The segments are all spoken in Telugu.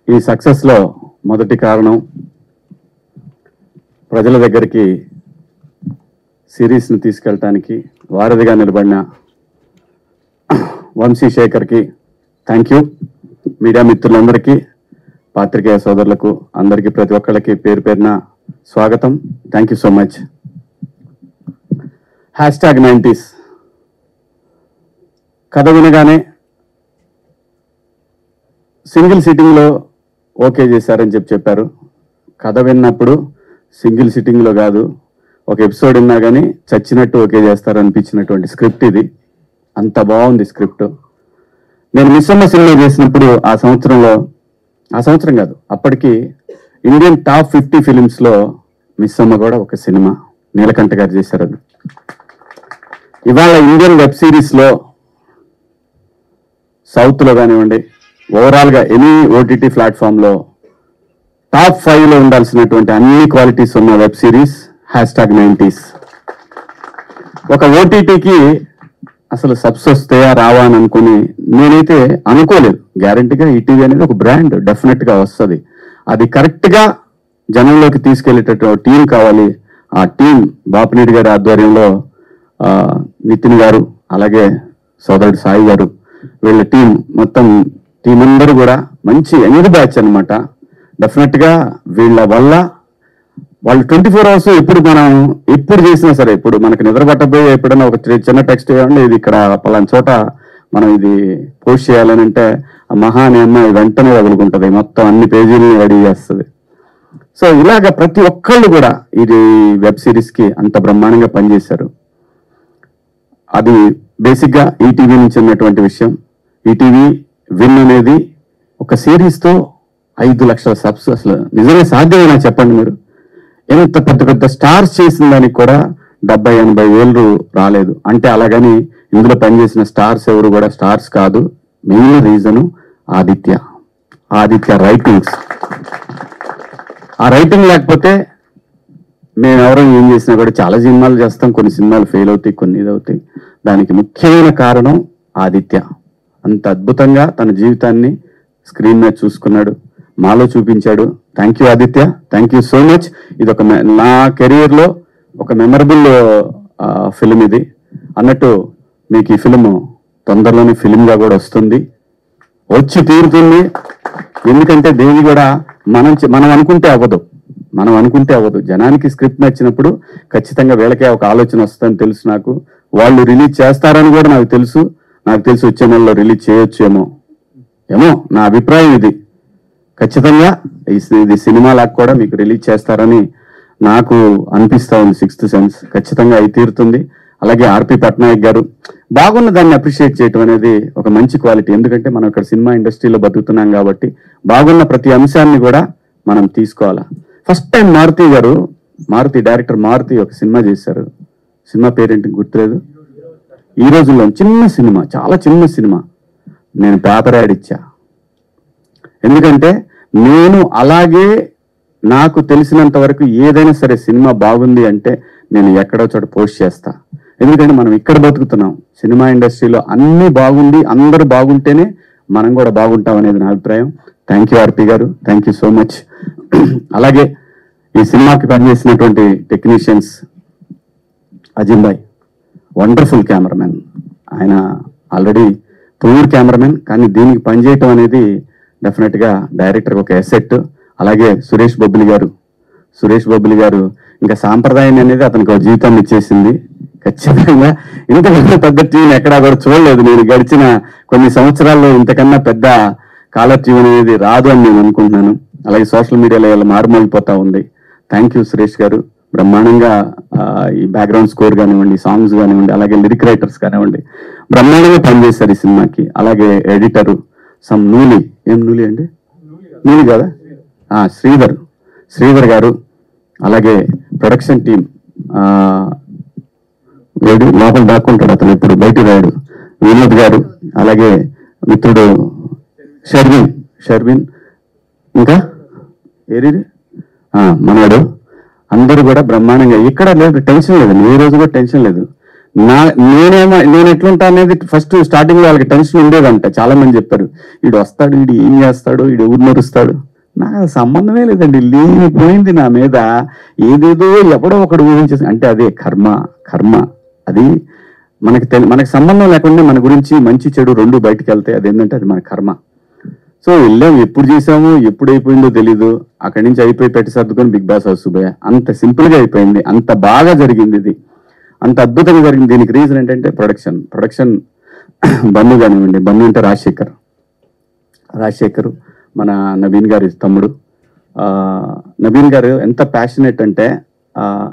ఈ సక్సెస్లో మొదటి కారణం ప్రజల దగ్గరికి సిరీస్ని తీసుకెళ్ళటానికి వారధిగా నిలబడిన వంశీ శేఖర్కి థ్యాంక్ యూ. మీడియా మిత్రులందరికీ, పాత్రికేయ సోదరులకు అందరికీ, ప్రతి ఒక్కళ్ళకి పేరు పేరున స్వాగతం. Thank you so much. #90s కథ వినగానే సింగిల్ సిట్టింగ్లో ఓకే చేశారని చెప్పారు. కథ విన్నప్పుడు సింగిల్ సిట్టింగ్లో కాదు, ఒక ఎపిసోడ్ విన్నా కానీ చచ్చినట్టు ఓకే చేస్తారు అనిపించినటువంటి స్క్రిప్ట్ ఇది. అంత బాగుంది స్క్రిప్ట్. నేను మిస్సమ్మ సినిమా చేసినప్పుడు ఆ సంవత్సరం కాదు, అప్పటికి ఇండియన్ టాప్ 50 ఫిలిమ్స్లో మిస్సమ్మ కూడా ఒక సినిమా నీలకంఠ గారు చేశారు. అది ఇవాళ ఇండియన్ వెబ్ సిరీస్లో సౌత్లో కానివ్వండి, ఓవరాల్గా ఎనీ ఓటీటీ ప్లాట్ఫామ్లో టాప్ 5లో ఉండాల్సినటువంటి అన్ని క్వాలిటీస్ ఉన్న వెబ్ సిరీస్ #90s. ఒక ఓటీటీకి అసలు సబ్స్ వస్తాయా రావా అని అనుకుని నేనైతే అనుకోలేదు. గ్యారంటీగా ఈటీవీ అనేది ఒక బ్రాండ్, డెఫినెట్గా వస్తుంది. అది కరెక్ట్గా జనంలోకి తీసుకెళ్లేటటువంటి టీం కావాలి. ఆ టీం బాపినేడి గారి ఆధ్వర్యంలో నితిన్ గారు, అలాగే సోదరుడు సాయి గారు, వీళ్ళ టీం మొత్తం టీం అందరూ కూడా మంచి యంగ్ బ్యాచ్ అనమాట. డెఫినెట్గా వీళ్ళ వల్ల వాళ్ళు 24 అవర్స్ ఎప్పుడు చేసినా సరే, ఇప్పుడు మనకి నిద్ర పట్టబోయే ఎప్పుడైనా ఒక చిన్న టెక్స్ట్ ఇవ్వండి, ఇది ఇక్కడ పలానా చోట మనం ఇది పోస్ట్ చేయాలని అంటే ఆ మహా అనే అమ్మాయి వెంటనే వదులుకుంటుంది, మొత్తం అన్ని పేజీలని రెడీ చేస్తుంది. సో ఇలాగ ప్రతి ఒక్కళ్ళు కూడా ఇది వెబ్ సిరీస్కి అంత బ్రహ్మాండంగా పనిచేశారు. అది బేసిక్గా ఈటీవీ నుంచి ఉన్నటువంటి విషయం. ఈటీవీ విన్ అనేది ఒక సిరీస్తో 5 లక్షల సబ్స్ అసలు నిజంగా సాధ్యమేనా చెప్పండి మీరు? ఎంత పెద్ద పెద్ద స్టార్స్ చేసిన దానికి కూడా 70-80 వేలు రాలేదు అంటే, అలాగని ఇందులో పనిచేసిన స్టార్స్ ఎవరు కూడా స్టార్స్ కాదు. Main reason Aditya writings. ఆ రైటింగ్ లేకపోతే మేము ఎవరైనా ఏం చేసినా కూడా, చాలా సినిమాలు చేస్తాం, కొన్ని సినిమాలు ఫెయిల్ అవుతాయి, కొన్ని ఇది అవుతాయి. దానికి ముఖ్యమైన కారణం ఆదిత్య. అంత అద్భుతంగా తన జీవితాన్ని స్క్రీన్ మీద చూసుకున్నాడు, మాలో చూపించాడు. Thank you Aditya, thank you so much. ఇది ఒక నా కెరియర్లో ఒక మెమరబుల్ ఫిలిం ఇది. అన్నట్టు మీకు ఈ ఫిలిం తొందరలోనే ఫిలింగా కూడా వచ్చి తీరుతుంది. ఎందుకంటే దేవి కూడా మనం అనుకుంటే అవ్వదు. జనానికి స్క్రిప్ట్ నచ్చినప్పుడు ఖచ్చితంగా వీళ్ళకే ఒక ఆలోచన వస్తుందని తెలుసు నాకు. వాళ్ళు రిలీజ్ చేస్తారని కూడా నాకు తెలుసు వచ్చే నెలలో రిలీజ్ చేయొచ్చేమో నా అభిప్రాయం ఇది. ఖచ్చితంగా ఇది సినిమాలాగా కూడా మీకు రిలీజ్ చేస్తారని నాకు అనిపిస్తా ఉంది. 6th సెన్స్ ఖచ్చితంగా అయి తీరుతుంది. అలాగే ఆర్పి పట్నాయక్ గారు బాగున్న దాన్ని అప్రిషియేట్ చేయటం అనేది ఒక మంచి క్వాలిటీ. ఎందుకంటే మనం ఇక్కడ సినిమా ఇండస్ట్రీలో బతుకుతున్నాం కాబట్టి బాగున్న ప్రతి అంశాన్ని కూడా మనం తీసుకోవాలా. ఫస్ట్ టైం డైరెక్టర్ మారుతి ఒక సినిమా చేశారు. సినిమా పేరేంటి గుర్తులేదు. ఈ రోజుల్లో చిన్న సినిమా, చాలా చిన్న సినిమా. నేను పేపర్ యాడ్ ఇచ్చా. ఎందుకంటే నేను అలాగే నాకు తెలిసినంత వరకు ఏదైనా సరే సినిమా బాగుంది అంటే నేను ఎక్కడో చోట పోస్ట్ చేస్తా. ఎందుకంటే మనం ఇక్కడ బతుకుతున్నాం. సినిమా ఇండస్ట్రీలో అన్నీ బాగుంది, అందరూ బాగుంటేనే మనం కూడా బాగుంటాం అనేది నా అభిప్రాయం. థ్యాంక్ యూ ఆర్పి గారు, థ్యాంక్ యూ సో మచ్. అలాగే ఈ సినిమాకి పనిచేసినటువంటి టెక్నీషియన్స్, అజింబాయ్ వండర్ఫుల్ కెమెరామెన్. ఆయన ఆల్రెడీ ప్రూవ్డ్ కెమెరామెన్, కానీ దీనికి పనిచేయటం అనేది డెఫినెట్గా డైరెక్టర్కి ఒక ఎసెట్. అలాగే సురేష్ బొబ్బిలి గారు ఇంకా సాంప్రదాయం అనేది అతనికి ఒక జీవితాన్ని ఇచ్చేసింది. ఖచ్చితంగా ఇంతకన్నా పెద్ద ట్యూన్ ఎక్కడా కూడా చూడలేదు నేను గడిచిన కొన్ని సంవత్సరాల్లో. ఇంతకన్నా పెద్ద కాలర్ ట్యూన్ అనేది రాదు అని నేను అనుకుంటున్నాను. అలాగే సోషల్ మీడియాలో ఇలా మారుమోగిపోతా ఉంది. థ్యాంక్ యూ సురేష్ గారు. బ్రహ్మాండంగా ఈ బ్యాక్గ్రౌండ్ స్కోర్ కానివ్వండి, సాంగ్స్ కానివ్వండి, అలాగే లిరిక్ రైటర్స్ కానివ్వండి, బ్రహ్మాండంగా పనిచేశారు ఈ సినిమాకి. అలాగే ఎడిటరు నూలి కదా, శ్రీధర్ గారు. అలాగే ప్రొడక్షన్ టీం, లోపల దాక్కుంటాడు అతను, ఇప్పుడు బయట రాడు, వినోద్ గారు. అలాగే మిత్రుడు షర్విన్, ఇంకా మనవాడు. అందరూ కూడా బ్రహ్మాండంగా, ఇక్కడ లేదు టెన్షన్ లేదు, ఏ రోజు కూడా టెన్షన్ లేదు. నేను ఎట్లుంటా అనేది ఫస్ట్ స్టార్టింగ్ లో వాళ్ళకి టెన్షన్ ఉండేదంట. చాలా మంది చెప్పారు, వీడు వస్తాడు, వీడు ఏం చేస్తాడు, వీడు ఎవరు నరుస్తాడు. నాకు సంబంధమే లేదండి, లేనిపోయింది నా మీద. ఏదేదో ఎవడో ఒకడు ఊహించేసి, అంటే అదే కర్మ అది మనకి సంబంధం లేకుండా మన గురించి మంచి చెడు రెండు బయటకు వెళ్తాయి. అదేంటంటే అది మన కర్మ. సో వెళ్ళాం, ఎప్పుడు చేసాము, ఎప్పుడు అయిపోయిందో తెలీదు. అక్కడి నుంచి అయిపోయి పెట్టి సర్దుకొని బిగ్ బాస్ హౌస్ పోయా. అంత సింపుల్ గా అయిపోయింది, అంత బాగా జరిగింది, ఇది అంత అద్భుతంగా జరిగింది. దీనికి రీజన్ ఏంటంటే ప్రొడక్షన్ బన్ను కానివ్వండి. బన్ను అంటే రాజశేఖర్ మన నవీన్ గారి తమ్ముడు. నవీన్ గారు ఎంత ప్యాషనేట్ అంటే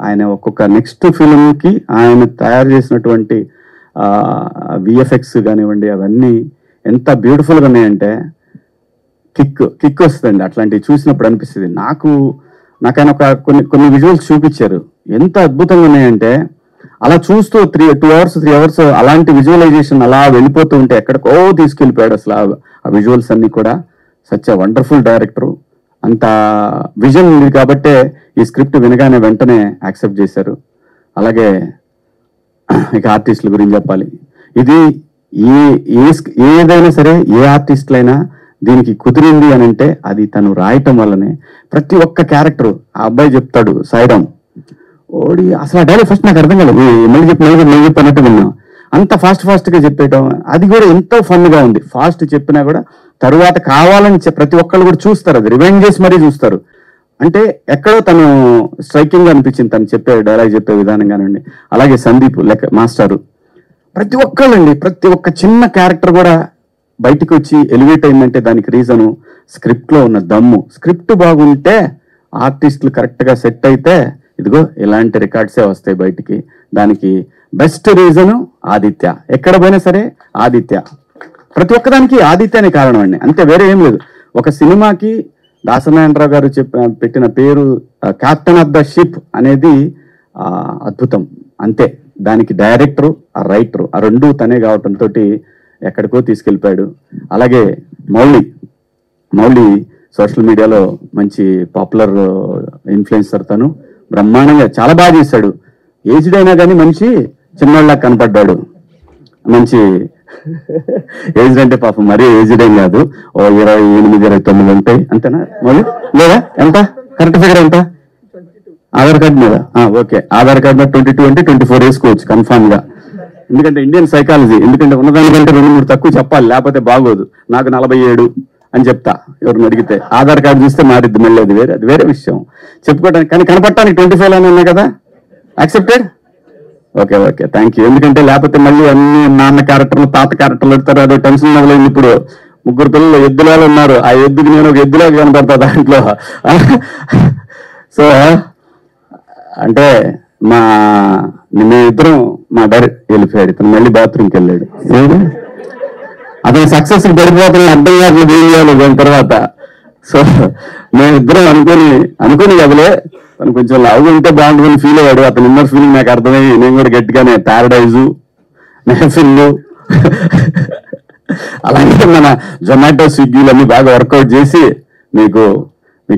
ఆయన ఒక్కొక్క నెక్స్ట్ ఫిల్మ్కి ఆయన తయారు చేసినటువంటి విఎఫ్ఎక్స్ కానివ్వండి, అవన్నీ ఎంత బ్యూటిఫుల్గా ఉన్నాయంటే కిక్ వస్తుందండి. అట్లాంటివి చూసినప్పుడు అనిపిస్తుంది. నాకైనా కొన్ని విజువల్స్ చూపించారు, ఎంత అద్భుతంగా ఉన్నాయంటే అలా చూస్తూ 2 hours 3 hours అలాంటి విజువలైజేషన్ అలా వెళ్ళిపోతూ ఉంటే ఎక్కడికో తీసుకెళ్ళిపోయాడు అసలు ఆ విజువల్స్ అన్ని కూడా. Such a wonderful director. అంత విజన్ ఉంది కాబట్టే ఈ స్క్రిప్ట్ వినగానే వెంటనే యాక్సెప్ట్ చేశారు. అలాగే ఇక ఆర్టిస్టుల గురించి చెప్పాలి. ఇది ఏదైనా సరే, ఏ ఆర్టిస్టులైనా దీనికి కుదిరింది అని అంటే అది తను రాయటం వల్లనే. ప్రతి ఒక్క క్యారెక్టర్, ఆ అబ్బాయి చెప్తాడు సాయిరామ్, ఓడి అసలు ఆ డైలాగ్ ఫస్ట్ నాకు అర్థం కాలేదు, మళ్ళీ చెప్పి అన్నట్టు విన్నాం. అంత ఫాస్ట్ గా చెప్పేయటం, అది కూడా ఎంతో ఫన్ గా ఉంది. ఫాస్ట్ చెప్పినా కూడా తరువాత కావాలని ప్రతి ఒక్కళ్ళు కూడా చూస్తారు, అది రివైండ్ చేసి మరీ చూస్తారు. అంటే ఎక్కడో తను స్ట్రైకింగ్ గా అనిపించింది తను చెప్పే డైలాగ్ చెప్పే విధానం కానివ్వండి. అలాగే సందీప్ మాస్టారు, ప్రతి ఒక్క చిన్న క్యారెక్టర్ కూడా బయటికి వచ్చి ఎలివేట్ అయిందంటే దానికి రీజను స్క్రిప్ట్ లో ఉన్న దమ్ము. స్క్రిప్ట్ బాగుంటే, ఆర్టిస్టులు కరెక్ట్ గా సెట్ అయితే ఇదిగో ఇలాంటి రికార్డ్సే వస్తాయి బయటికి. దానికి బెస్ట్ రీజను ఆదిత్య. ఎక్కడ పోయినా సరే ఆదిత్య, ప్రతి ఒక్కదానికి ఆదిత్యనే కారణం అండి, అంతే, వేరే ఏం లేదు. ఒక సినిమాకి దాసనారాయణరావు గారు పెట్టిన పేరు కెప్టెన్ ఆఫ్ ద షిప్ అనేది అద్భుతం, అంతే. దానికి డైరెక్టరు, ఆ రైటరు, ఆ రెండు తనే కావటంతో ఎక్కడికో తీసుకెళ్ళిపోయాడు. అలాగే మౌలి సోషల్ మీడియాలో మంచి పాపులర్ ఇన్ఫ్లుయెన్సర్. తను బ్రహ్మాండంగా చాలా బాగా చేశాడు. ఏజ్డ్ అయినా కానీ మనిషి చిన్నోళ్ళ కనపడ్డాడు. మంచి ఏజ్డ్ అంటే పాపం మరీ ఏజ్డ్ ఏం కాదు, 28 29 ఉంటాయి అంతేనా మళ్ళీ, లేదా ఎంత కరెక్ట్ ఫిగర్ ఎంత ఆధార్ కార్డు మీద? ఓకే, ఆధార్ కార్డు మీద 22 అంటే 24 వేసుకోవచ్చు కన్ఫామ్ గా. ఎందుకంటే ఇండియన్ సైకాలజీ, ఎందుకంటే ఉన్నదానికంటే 2-3 తక్కువ చెప్పాలి, లేకపోతే బాగోదు. నాకు 47 అని చెప్తా ఎవరిని అడిగితే. ఆధార్ కార్డు చూస్తే మారిద్ది మళ్ళీ, అది వేరే విషయం చెప్పుకోవడానికి. కానీ కనపడటానికి 25 అని ఉన్నాయి కదా, యాక్సెప్టెడ్. Okay thank you. ఎందుకంటే లేకపోతే మళ్ళీ అన్ని నాన్న క్యారెక్టర్లు తాత క్యారెక్టర్లు పెడతారు, అదో టెన్షన్ మొదలైంది. ఇప్పుడు 3 పిల్లలు ఎద్దులాలు ఉన్నారు, ఆ ఎద్దుకి నేను ఒక ఎద్దులాగా కనపడతా దాంట్లో. సో అంటే మేమిద్దరం మా డైరెక్ట్ వెళ్ళిపోయాడు, ఇతను మళ్ళీ బాత్రూమ్కి వెళ్ళాడు. అతను సక్సెస్ పడిపోతున్న అర్థం కాదు ఏం చేయాలి దాని తర్వాత. సో మేమిద్దరం అనుకుని కదలే, తను కొంచెం లావుగా ఉంటే బాగుంటుందని ఫీల్ అయ్యాడు. అతను ఇన్నర్ ఫీలింగ్ నాకు అర్థమయ్యి నేను కూడా గట్టిగానే ప్యారడైజు, మెహఫిల్లు, అలాగే మన జొమాటో స్విగ్గీలు అన్ని బాగా వర్కౌట్ చేసి మీకు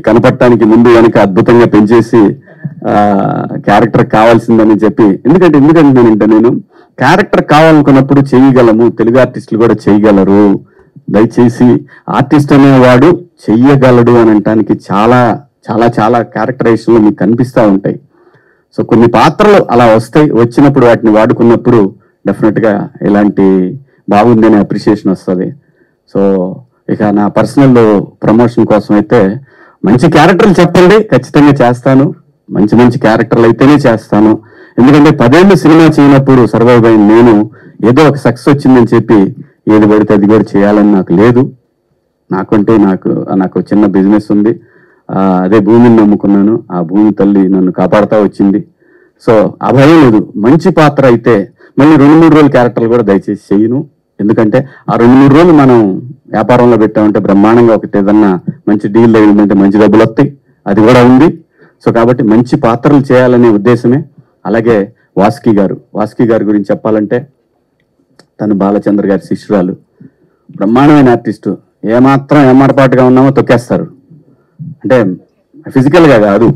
కనపడటానికి ముందు కనుక అద్భుతంగా పెంచేసి క్యారెక్టర్ కావాల్సిందని చెప్పి. ఎందుకంటే నేను క్యారెక్టర్ కావాలనుకున్నప్పుడు చేయగలము, తెలుగు ఆర్టిస్టులు కూడా చేయగలరు. దయచేసి ఆర్టిస్ట్ అనేవాడు చెయ్యగలడు అని అనటానికి చాలా చాలా చాలా క్యారెక్టరైజేషన్లు మీకు కనిపిస్తూ ఉంటాయి. సో కొన్ని పాత్రలు అలా వస్తాయి, వచ్చినప్పుడు వాటిని వాడుకున్నప్పుడు డెఫినెట్గా ఇలాంటి బాగుంది అనే అప్రిషియేషన్ వస్తుంది. సో ఇక నా పర్సనల్ ప్రమోషన్ కోసం అయితే మంచి క్యారెక్టర్లు చెప్పండి, ఖచ్చితంగా చేస్తాను. మంచి క్యారెక్టర్లు అయితేనే చేస్తాను. ఎందుకంటే 10 ఏళ్ళు సినిమా చేయనప్పుడు సర్వైవ్ అయిన నేను ఏదో ఒక సక్సెస్ వచ్చిందని చెప్పి ఏది పడితే అది కూడా చేయాలని నాకు లేదు. నాకు చిన్న బిజినెస్ ఉంది, అదే భూమిని నమ్ముకున్నాను. ఆ భూమి తల్లి నన్ను కాపాడుతూ వచ్చింది. సో ఆ భయం లేదు. మంచి పాత్ర అయితే మళ్ళీ 2-3 రోజుల క్యారెక్టర్లు కూడా దయచేసి చేయను. ఎందుకంటే ఆ 2-3 రోజులు మనం వ్యాపారంలో పెట్టామంటే బ్రహ్మాండంగా ఒకటి ఏదన్నా మంచి డీల్ తగిలిందంటే మంచి డబ్బులు వస్తాయి, అది కూడా ఉంది. సో కాబట్టి మంచి పాత్రలు చేయాలనే ఉద్దేశమే. అలాగే వాసుకి గారి గురించి చెప్పాలంటే తను బాలచంద్ర గారి శిష్యురాలు, బ్రహ్మాండమైన ఆర్టిస్టు. ఏమాత్రం ఏమాటపాటుగా ఉన్నామో తొక్కేస్తారు. అంటే ఫిజికల్గా కాదు,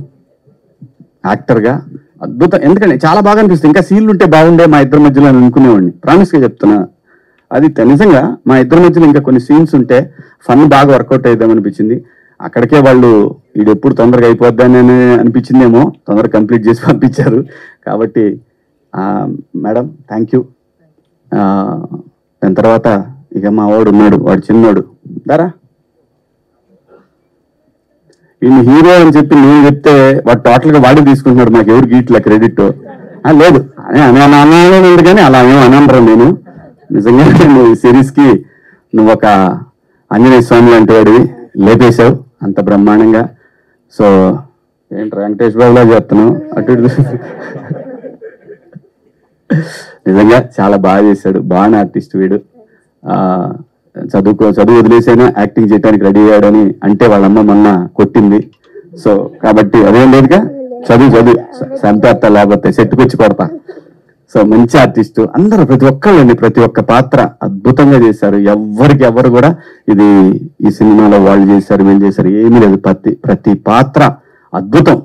యాక్టర్గా అద్భుతం. ఎందుకంటే చాలా బాగా అనిపిస్తుంది. ఇంకా సీన్లు ఉంటే బాగుండే మా ఇద్దరి మధ్యలో అని అనుకునేవాడిని. ప్రామిస్గా చెప్తున్నా. అది నిజంగా మా ఇద్దరి మధ్యలో ఇంకా కొన్ని సీన్స్ ఉంటే ఫన్ బాగా వర్కౌట్ అయిద్దామనిపించింది. అక్కడికే వాళ్ళు ఇది ఎప్పుడు తొందరగా అయిపోద్దని అనిపించిందేమో, తొందరగా కంప్లీట్ చేసి పంపించారు. కాబట్టి మేడం థ్యాంక్ యూ. దాని తర్వాత ఇక మా వాడు ఉన్నాడు, వాడు చిన్నోడు దారా, ఈయన హీరో అని చెప్పి నేను చెప్తే వాడు టోటల్గా వాడి తీసుకుంటున్నాడు. మాకు ఎవరికి ఇట్లా క్రెడిట్ లేదు అనాలేదు, కానీ అలా ఏమో అనరా. నేను నిజంగా నువ్వు ఈ సిరీస్కి నువ్వు ఒక ఆంజనేయ స్వామి లాంటి వాడివి, లేపేశావు అంత బ్రహ్మాండంగా. సో ఏంటి వెంకటేష్ బాబులా చెప్తున్నావు అటు నిజంగా చాలా బాగా చేశాడు. బాగా ఆర్టిస్ట్ వీడు. చదువు వదిలేసైనా యాక్టింగ్ చేయడానికి రెడీ అయ్యాడని అంటే వాళ్ళమ్మ మొన్న కొట్టింది. సో కాబట్టి అదేం లేదుగా, చదువు సంపేస్తా, లేకపోతే సెట్టుకొచ్చి కొడతా. సో మంచి ఆర్టిస్టు అందరూ, ప్రతి ఒక్కళ్ళండి, ప్రతి ఒక్క పాత్ర అద్భుతంగా చేశారు. ఎవరు కూడా ఇది ఈ సినిమాలో వాళ్ళు చేశారు వీళ్ళు చేశారు ఏమీ లేదు. ప్రతి పాత్ర అద్భుతం.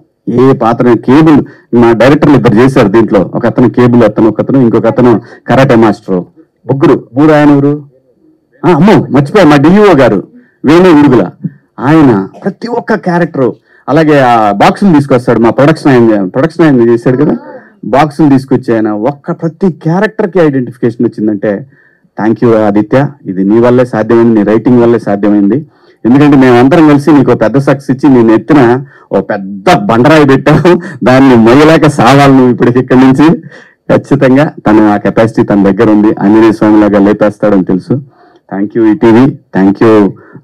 ఏ పాత్ర కేబుల్ మా డైరెక్టర్లు ఇద్దరు చేశారు దీంట్లో. ఒక అతను కేబుల్ ఒకతను ఇంకొక అతను కరాటే మాస్టరు. మూడు ఆయన ఎవరు, అమ్మో మర్చిపోయా, మా డిఓ గారు వేణు ఉరుగుల. ఆయన ప్రతి ఒక్క క్యారెక్టరు. అలాగే ఆ బాక్సులు తీసుకొస్తాడు, మా ప్రొడక్షన్ ఆయన చేశాడు కదా, బాక్సులు తీసుకొచ్చి ఆయన ప్రతి క్యారెక్టర్కి ఐడెంటిఫికేషన్ వచ్చిందంటే థ్యాంక్ యూ ఆదిత్య. ఇది నీ వల్లే సాధ్యమైంది, నీ రైటింగ్ వల్లే సాధ్యమైంది. ఎందుకంటే మేమందరం కలిసి నీకు పెద్ద సక్సెస్ ఇచ్చి నేను ఎత్తిన పెద్ద బండరాయి పెట్టావు, దాన్ని మొయ్యలేక సావాలి నువ్వు ఇప్పటికి ఇక్కడి నుంచి. ఖచ్చితంగా ఆ కెపాసిటీ తన దగ్గర ఉంది. ఆంజనేయ స్వామి లాగా లేపేస్తాడని తెలుసు. Thank you ETV, thank you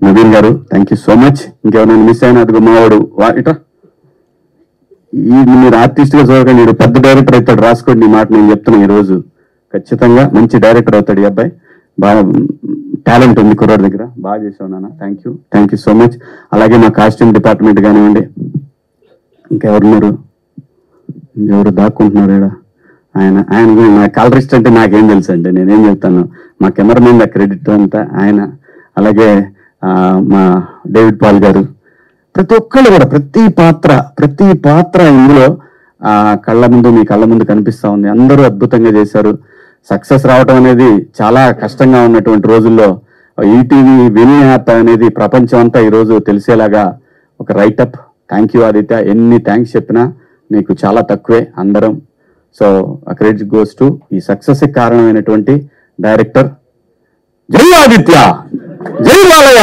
Naveen గారు, థ్యాంక్ యూ సో మచ్. ఇంకెవరైనా మిస్ అయినా అదిగో మావాడు ఇట్రా, మీరు ఆర్టిస్ట్ గా చూడకండి, మీరు పెద్ద డైరెక్టర్ అవుతాడు, రాసుకోండి ఈ మాట నేను చెప్తున్నాను. ఈ రోజు ఖచ్చితంగా మంచి డైరెక్టర్ అవుతాడు ఈ అబ్బాయి. బాగా టాలెంట్ ఉంది కుర్రాడి దగ్గర. బాగా చేసావు నాన్న, థ్యాంక్ యూ సో మచ్. అలాగే మా కాస్ట్యూమ్ డిపార్ట్మెంట్ కానివ్వండి, ఇంకెవరు దాక్కుంటున్నారు ఇక్కడ. ఆయన నా కలరిస్ట్ అంటే నాకేం తెలుసు అండి, నేనేం చెప్తాను. మా కెమెరామెన్ క్రెడిట్ అంతా ఆయన. అలాగే మా డేవిడ్ పాల్ గారు, ప్రతి ఒక్కళ్ళు కూడా ప్రతి పాత్ర ఇందులో మీ కళ్ళ ముందు కనిపిస్తా ఉంది. అందరూ అద్భుతంగా చేశారు. సక్సెస్ రావటం అనేది చాలా కష్టంగా ఉన్నటువంటి రోజుల్లో ఈటీవీ విన్ యాప్ అనేది ప్రపంచం అంతా ఈరోజు తెలిసేలాగా ఒక రైటప్. Thank you Aditya. ఎన్ని థ్యాంక్స్ చెప్పినా నీకు చాలా తక్కువే అందరం. సో క్రెడిట్ గోస్ టు ఈ సక్సెస్ కారణమైనటువంటి డైరెక్టర్. జై ఆదిత్య, జై బాలయ్య.